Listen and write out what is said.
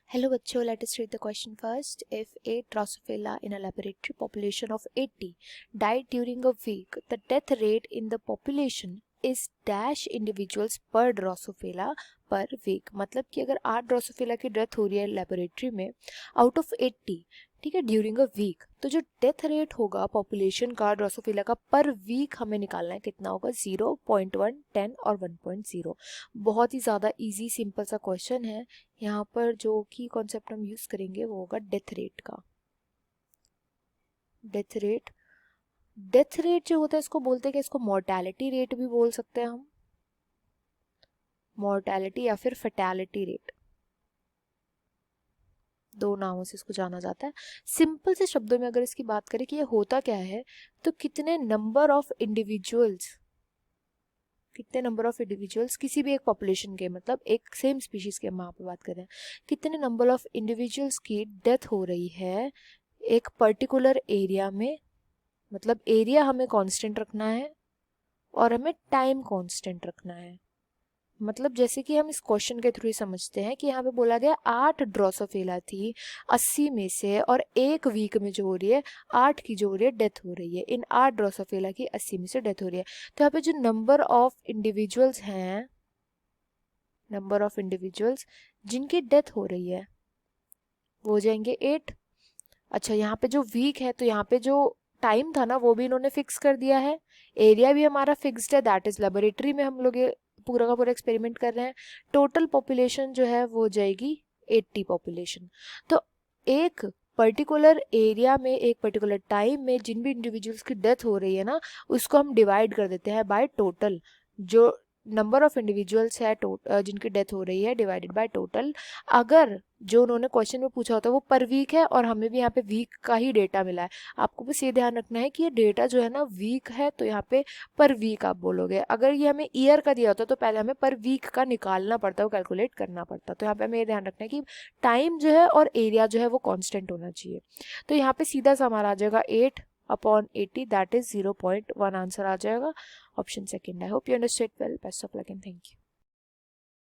Hello बच्चों, let us read the question first. If 8 Drosophila in a laboratory population of 80 died during a week, the death rate in the population is dash individuals per Drosophila per week. मतलब कि अगर 8 Drosophila की death हो रही है laboratory में out of 80, ठीक है, ड्यूरिंग अ वीक, तो जो डेथ रेट होगा पॉपुलेशन का ड्रोसोफिला का पर वीक हमें निकालना है कितना होगा, 0.1, 10 और 1.0। बहुत ही ज़्यादा इजी सिंपल सा क्वेश्चन है। यहाँ पर जो की कॉन्सेप्ट हम यूज करेंगे वो होगा डेथ रेट का। डेथ रेट, डेथ रेट जो होता है इसको बोलते हैं कि इसको मॉर्टेलिटी रेट भी बोल सकते हैं हम, मॉर्टेलिटी या फिर फैटेलिटी रेट, दो नामों से इसको जाना जाता है। सिंपल से शब्दों में अगर इसकी बात करें कि ये होता क्या है, तो कितने नंबर ऑफ इंडिविजुअल्स, कितने नंबर ऑफ इंडिविजुअल्स किसी भी एक पॉपुलेशन के, मतलब एक सेम स्पीशीज के हम यहाँ पे बात कर रहे हैं, कितने नंबर ऑफ इंडिविजुअल्स की डेथ हो रही है एक पर्टिकुलर एरिया में, मतलब एरिया हमें कांस्टेंट रखना है और हमें टाइम कांस्टेंट रखना है। मतलब जैसे कि हम इस क्वेश्चन के थ्रू समझते हैं कि यहाँ पे बोला गया 8 ड्रोसोफिला थी 80 में से, और एक वीक में जो हो रही है 8 की जो हो रही है डेथ हो रही है, इन 8 ड्रोसोफिला की 80 में से डेथ हो रही है। तो यहाँ पे जो नंबर ऑफ इंडिविजुअल्स हैं, नंबर ऑफ इंडिविजुअल्स जिनकी डेथ हो रही है वो हो जाएंगे 8। अच्छा, यहाँ पे जो वीक है तो यहाँ पे जो टाइम था ना वो भी इन्होंने फिक्स कर दिया है, एरिया भी हमारा फिक्स्ड है, दैट इज लेबोरेटरी में हम लोग ये पूरा का पूरा एक्सपेरिमेंट कर रहे हैं। टोटल पॉपुलेशन जो है वो हो जाएगी 80 पॉपुलेशन। तो एक पर्टिकुलर एरिया में एक पर्टिकुलर टाइम में जिन भी इंडिविजुअल्स की डेथ हो रही है ना, उसको हम डिवाइड कर देते हैं बाय टोटल, जो नंबर ऑफ इंडिविजुअल्स है जिनकी डेथ हो रही है डिवाइडेड बाय टोटल। अगर जो उन्होंने क्वेश्चन में पूछा होता है वो पर वीक है और हमें भी यहाँ पे वीक का ही डेटा मिला है, आपको बस ये ध्यान रखना है कि ये डेटा जो है ना वीक है, तो यहाँ पे पर वीक आप बोलोगे। अगर ये हमें ईयर का दिया होता तो पहले हमें पर वीक का निकालना पड़ता, वो कैलकुलेट करना पड़ता। तो यहाँ पे हमें ये ध्यान रखना है कि टाइम जो है और एरिया जो है वो कॉन्स्टेंट होना चाहिए। तो यहाँ पे सीधा सा हमारा आ जाएगा 8/80, दैट इज 0.1 आंसर आ जाएगा, option second. I hope you understand well, best of luck and thank you.